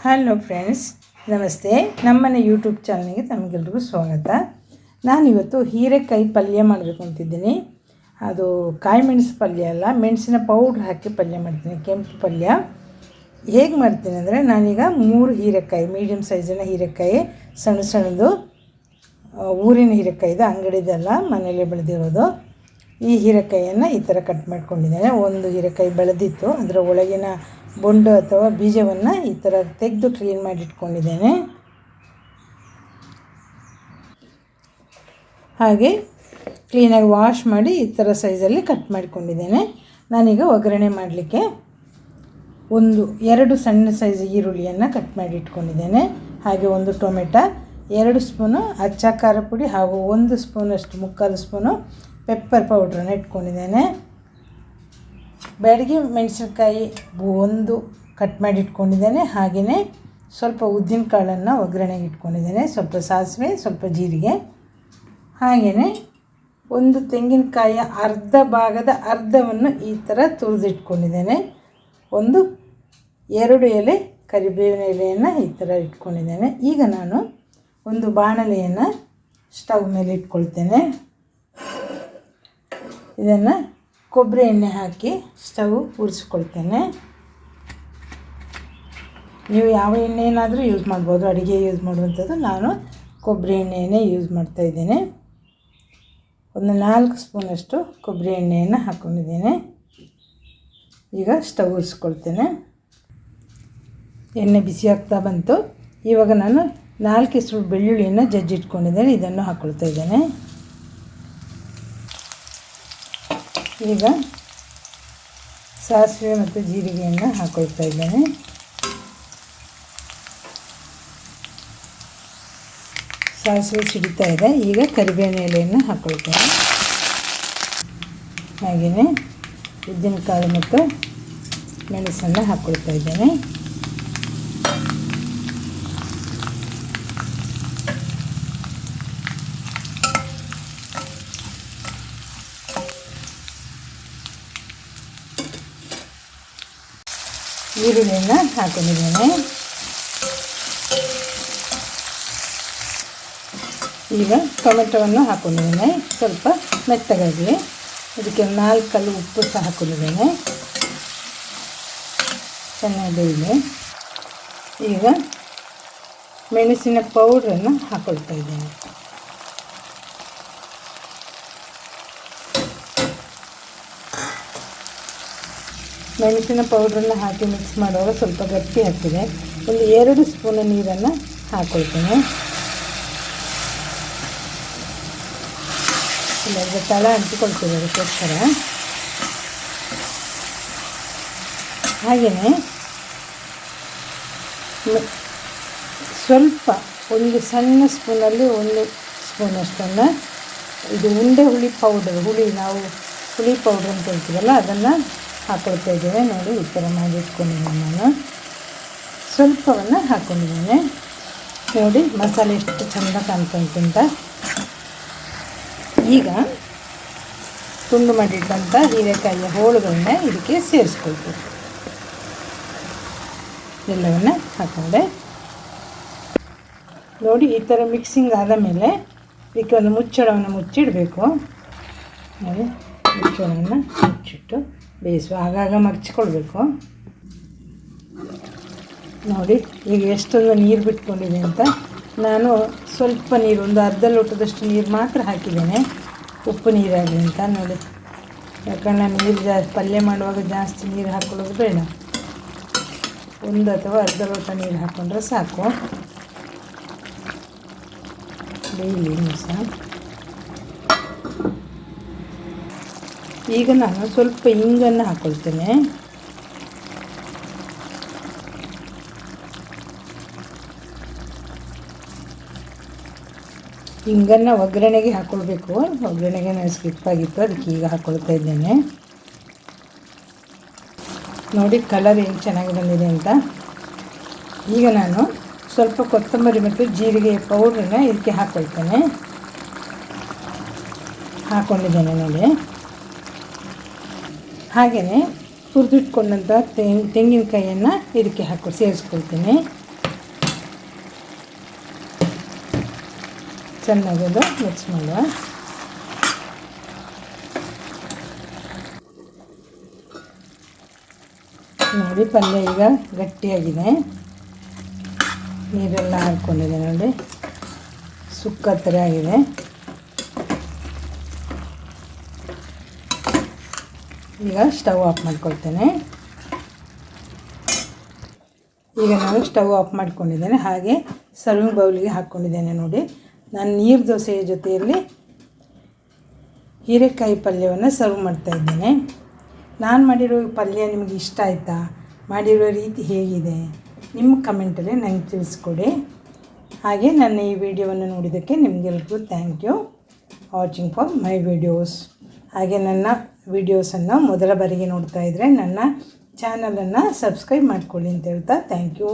Hello friends, ನಮಸ್ತೆ. ನಮ್ಮನೆ YouTube ಚಾನಲ್ಗೆ ತಮಗೆಲ್ರಿಗೂ ಸ್ವಾಗತ. ನಾನಿವತ್ತು ಹೀರೆಕಾಯಿ ಪಲ್ಯ ಮಾಡಬೇಕು ಅಂತಿದ್ದೀನಿ. ಅದು ಕಾಯಿ ಮೆಣಸು ಪಲ್ಯ ಅಲ್ಲ, ಮೆಣಸಿನ ಪೌಡ್ರ್ ಹಾಕಿ ಪಲ್ಯ ಮಾಡ್ತೀನಿ, ಕೆಂಪು ಪಲ್ಯ. ಹೇಗೆ ಮಾಡ್ತೀನಿ ಅಂದರೆ, ನಾನೀಗ 3 ಹೀರೆಕಾಯಿ, ಮೀಡಿಯಮ್ ಸೈಜಿನ ಹೀರೆಕಾಯಿ, ಸಣ್ಣ ಸಣ್ಣದು ಊರಿನ ಹೀರೆಕಾಯಿ, ಇದು ಅಂಗಡಿದೆಲ್ಲ, ಮನೆಯಲ್ಲೇ ಬೆಳೆದಿರೋದು. ಈ ಹೀರೆಕಾಯಿಯನ್ನು ಈ ಥರ ಕಟ್ ಮಾಡ್ಕೊಂಡಿದ್ದೇನೆ. ಒಂದು ಹೀರೆಕಾಯಿ ಬೆಳೆದಿತ್ತು, ಅದರ ಒಳಗಿನ ಬೊಂಡು ಅಥವಾ ಬೀಜವನ್ನು ಈ ಥರ ತೆಗೆದು ಕ್ಲೀನ್ ಮಾಡಿ ಇಟ್ಕೊಂಡಿದ್ದೇನೆ. ಹಾಗೆ ಕ್ಲೀನಾಗಿ ವಾಶ್ ಮಾಡಿ ಈ ಥರ ಸೈಜಲ್ಲಿ ಕಟ್ ಮಾಡಿಕೊಂಡಿದ್ದೇನೆ. ನಾನೀಗ ಒಗ್ಗರಣೆ ಮಾಡಲಿಕ್ಕೆ 2 ಸಣ್ಣ ಸೈಜ್ ಈರುಳ್ಳಿಯನ್ನು ಕಟ್ ಮಾಡಿ ಇಟ್ಕೊಂಡಿದ್ದೇನೆ. ಹಾಗೆ 1 ಟೊಮೆಟೊ, 2 ಸ್ಪೂನು ಅಚ್ಚ ಖಾರ ಪುಡಿ ಹಾಗೂ 1 ಸ್ಪೂನಷ್ಟು, 3/4 ಸ್ಪೂನು ಪೆಪ್ಪರ್ ಪೌಡ್ರನ್ನು ಇಟ್ಕೊಂಡಿದ್ದೇನೆ. ಬ್ಯಾಡಗಿ ಮೆಣಸಿನ್ಕಾಯಿ 1 ಕಟ್ ಮಾಡಿ ಇಟ್ಕೊಂಡಿದ್ದೇನೆ. ಹಾಗೆಯೇ ಸ್ವಲ್ಪ ಉದ್ದಿನ ಕಾಳನ್ನು ಒಗ್ಗರಣೆಗೆ ಇಟ್ಕೊಂಡಿದ್ದೇನೆ. ಸ್ವಲ್ಪ ಸಾಸಿವೆ, ಸ್ವಲ್ಪ ಜೀರಿಗೆ. ಹಾಗೆಯೇ 1 ತೆಂಗಿನಕಾಯಿಯ ಅರ್ಧ ಭಾಗದ ಅರ್ಧವನ್ನು ಈ ಥರ ತುರಿದಿಟ್ಕೊಂಡಿದ್ದೇನೆ. 2 ಎಲೆ ಕರಿಬೇವಿನ ಎಲೆಯನ್ನು ಈ ಥರ ಇಟ್ಕೊಂಡಿದ್ದೇನೆ. ಈಗ ನಾನು ಒಂದು ಬಾಣಲೆಯನ್ನು ಸ್ಟವ್ ಮೇಲೆ ಇಟ್ಕೊಳ್ತೇನೆ. ಇದನ್ನು ಕೊಬ್ಬರಿ ಎಣ್ಣೆ ಹಾಕಿ ಸ್ಟವ್ ಉರಿಸ್ಕೊಳ್ತೇನೆ. ನೀವು ಯಾವ ಎಣ್ಣೆನಾದರೂ ಯೂಸ್ ಮಾಡ್ಬೋದು, ಅಡುಗೆ ಯೂಸ್ ಮಾಡುವಂಥದ್ದು. ನಾನು ಕೊಬ್ಬರಿ ಎಣ್ಣೆಯನ್ನೇ ಯೂಸ್ ಮಾಡ್ತಾಯಿದ್ದೇನೆ. 4 ಸ್ಪೂನಷ್ಟು ಕೊಬ್ಬರಿ ಎಣ್ಣೆಯನ್ನು ಹಾಕ್ಕೊಂಡಿದ್ದೇನೆ. ಈಗ ಸ್ಟವ್ ಉರಿಸ್ಕೊಳ್ತೇನೆ. ಎಣ್ಣೆ ಬಿಸಿ ಆಗ್ತಾ ಬಂತು. ಇವಾಗ ನಾನು 4 ಈಸ್ಪೂನ್ ಬೆಳ್ಳುಳ್ಳಿಯನ್ನು ಜಜ್ಜಿಟ್ಕೊಂಡಿದ್ದೇನೆ, ಇದನ್ನು ಹಾಕ್ಕೊಳ್ತಾ ಇದ್ದೇನೆ. ಈಗ ಸಾಸಿವೆ ಮತ್ತು ಜೀರಿಗೆಯನ್ನು ಹಾಕ್ಕೊಳ್ತಾ ಇದ್ದೇನೆ. ಸಾಸಿವೆ ಸಿಡಿತಾ ಇದೆ. ಈಗ ಕರಿಬೇವಿನ ಎಲೆಯನ್ನು ಹಾಕ್ಕೊಳ್ತೇನೆ. ಹಾಗೆಯೇ ಉದ್ದಿನಕಾಳು ಮತ್ತು ಮೆಣಸನ್ನು ಹಾಕ್ಕೊಳ್ತಾ ಇದ್ದೇನೆ. ಈರುಳ್ಳಿಯನ್ನು ಹಾಕೊಂಡಿದ್ದೇನೆ. ಈಗ ಟೊಮೆಟೊವನ್ನು ಹಾಕೊಂಡಿದ್ದೇನೆ, ಸ್ವಲ್ಪ ಮೆತ್ತಗಾಗಿ. ಇದಕ್ಕೆ 4 ಕಲ್ಲು ಉಪ್ಪು ಸಹ ಹಾಕೊಂಡಿದ್ದೇನೆ, ಚೆನ್ನಾಗಿ ಬೇಯಲಿ. ಈಗ ಮೆಣಸಿನ ಪೌಡ್ರನ್ನು ಹಾಕ್ಕೊಳ್ತಾ ಇದ್ದೇನೆ. ಮೆಣಸಿನ ಪೌಡ್ರನ್ನು ಹಾಕಿ ಮಿಕ್ಸ್ ಮಾಡುವಾಗ ಸ್ವಲ್ಪ ಗಟ್ಟಿ ಆಗ್ತಿದೆ. 2 ಸ್ಪೂನ್ ನೀರನ್ನು ಹಾಕ್ಕೊಳ್ತೇನೆ. ಇಲ್ಲ, ಈಗ ತಳ ಅಂಟಿಕೊಳ್ತೇವೆ, ಅದಕ್ಕೋಸ್ಕರ. ಹಾಗೆಯೇ ಸ್ವಲ್ಪ 1 ಸಣ್ಣ ಸ್ಪೂನಲ್ಲಿ 1 ಸ್ಪೂನಷ್ಟನ್ನು ಇದು ಉಂಡೆ ಹುಳಿ ಪೌಡರ್, ನಾವು ಹುಳಿ ಪೌಡ್ರ್ ಅಂತ ಹೇಳ್ತೀವಲ್ಲ, ಅದನ್ನು ಹಾಕ್ಕೊಳ್ತಾ ಇದ್ದೇವೆ. ನೋಡಿ, ಈ ಥರ ಮಾಡಿ ಇಟ್ಕೊಂಡಿದ್ದೇನೆ. ನಾನು ಸ್ವಲ್ಪವನ್ನು ಹಾಕ್ಕೊಂಡಿದ್ದೇನೆ. ನೋಡಿ ಮಸಾಲೆ ಎಷ್ಟು ಚೆಂದ ಕಾಣ್ತಂತ. ಈಗ ತುಂಡು ಮಾಡಿಟ್ಟಂಥ ಹೀರೆಕಾಯಿಯ ಹೋಳುಗಳನ್ನ ಇದಕ್ಕೆ ಸೇರಿಸ್ಕೊಳ್ಬೇಕು. ಎಲ್ಲವನ್ನು ಹಾಕೊಂಡೆ. ನೋಡಿ, ಈ ಥರ ಮಿಕ್ಸಿಂಗ್ ಆದ ಮೇಲೆ ಇದಕ್ಕೆ ಒಂದು ಮುಚ್ಚಳವನ್ನು ಮುಚ್ಚಿಡಬೇಕು. ನೋಡಿ, ಮುಚ್ಚಳವನ್ನು ಮುಚ್ಚಿಟ್ಟು ಬೇಯಿಸುವ, ಆಗಾಗ ಮರ್ಚಿಕೊಳ್ಬೇಕು. ನೋಡಿ, ಈಗ ಎಷ್ಟೊಂದು ನೀರು ಬಿಟ್ಕೊಂಡಿದೆ ಅಂತ. ನಾನು ಸ್ವಲ್ಪ ನೀರು, ಒಂದು ಅರ್ಧ ಲೋಟದಷ್ಟು ನೀರು ಮಾತ್ರ ಹಾಕಿದ್ದೇನೆ, ಉಪ್ಪು ನೀರಾಗಲಿ ಅಂತ. ನೋಡಿ, ಯಾಕಂದರೆ ನೀರು ಪಲ್ಯ ಮಾಡುವಾಗ ಜಾಸ್ತಿ ನೀರು ಹಾಕೊಳ್ಳೋದು ಬೇಡ. 1 ಅಥವಾ ಅರ್ಧ ಲೋಟ ನೀರು ಹಾಕ್ಕೊಂಡ್ರೆ ಸಾಕು. ಬೇಯಲಿ ಸಹ. ಈಗ ನಾನು ಸ್ವಲ್ಪ ಇಂಗನ್ನು ಹಾಕ್ಕೊಳ್ತೇನೆ. ಇಂಗನ್ನು ಒಗ್ಗರಣೆಗೆ ಹಾಕ್ಕೊಳ್ಬೇಕು. ಒಗ್ಗರಣೆಗೆ ನಾನು ಸ್ಕಿಪ್ ಆಗಿತ್ತು, ಅದಕ್ಕೆ ಈಗ ಹಾಕ್ಕೊಳ್ತಾ ಇದ್ದೇನೆ. ನೋಡಿ ಕಲರ್ ಏನು ಚೆನ್ನಾಗಿ ಬಂದಿದೆ ಅಂತ. ಈಗ ನಾನು ಸ್ವಲ್ಪ ಕೊತ್ತಂಬರಿ ಮತ್ತು ಜೀರಿಗೆ ಪೌಡ್ರನ್ನ ಇದಕ್ಕೆ ಹಾಕ್ಕೊಳ್ತೇನೆ. ಹಾಕ್ಕೊಂಡಿದ್ದೇನೆ ನೋಡಿ. ಹಾಗೆಯೇ ಹುರಿದಿಟ್ಕೊಂಡಂಥ ತೆಂಗಿನಕಾಯಿಯನ್ನು ಇದಕ್ಕೆ ಸೇರಿಸ್ಕೊಳ್ತೀನಿ. ಚೆನ್ನಾಗಿ ಅದು ಮಿಕ್ಸ್ ಮಾಡುವ. ನೋಡಿ ಪಲ್ಯ ಈಗ ಗಟ್ಟಿಯಾಗಿದೆ, ನೀರೆಲ್ಲ ಹಾಕ್ಕೊಂಡಿದೆ ನೋಡಿ, ಸುಕ್ಕ ಥರ ಆಗಿದೆ. ಈಗ ಸ್ಟವ್ ಆಫ್ ಮಾಡ್ಕೊಳ್ತೇನೆ. ಈಗ ನಾನು ಸ್ಟವ್ ಆಫ್ ಮಾಡ್ಕೊಂಡಿದ್ದೇನೆ. ಹಾಗೆ ಸರ್ವಿಂಗ್ ಬೌಲಿಗೆ ಹಾಕ್ಕೊಂಡಿದ್ದೇನೆ ನೋಡಿ. ನಾನು ನೀರು ದೋಸೆಯ ಜೊತೆಯಲ್ಲಿ ಹೀರೆಕಾಯಿ ಪಲ್ಯವನ್ನು ಸರ್ವ್ ಮಾಡ್ತಾಯಿದ್ದೇನೆ. ನಾನು ಮಾಡಿರೋ ಪಲ್ಯ ನಿಮಗೆ ಇಷ್ಟ ಆಯಿತಾ? ಮಾಡಿರೋ ರೀತಿ ಹೇಗಿದೆ? ನಿಮ್ಮ ಕಮೆಂಟಲ್ಲಿ ನನಗೆ ತಿಳಿಸ್ಕೊಡಿ. ಹಾಗೆ ನನ್ನ ಈ ವಿಡಿಯೋವನ್ನು ನೋಡಿದ್ದಕ್ಕೆ ನಿಮಗೆಲ್ರಿಗೂ thank you watching for my videos. ಹಾಗೆ ನನ್ನ ವಿಡಿಯೋಸನ್ನು ಮೊದಲ ಬಾರಿಗೆ ನೋಡ್ತಾ ಇದ್ದರೆ ನನ್ನ ಚಾನಲನ್ನು ಸಬ್ಸ್ಕ್ರೈಬ್ ಮಾಡ್ಕೊಳ್ಳಿ ಅಂತ ಹೇಳ್ತಾ ಥ್ಯಾಂಕ್ ಯು.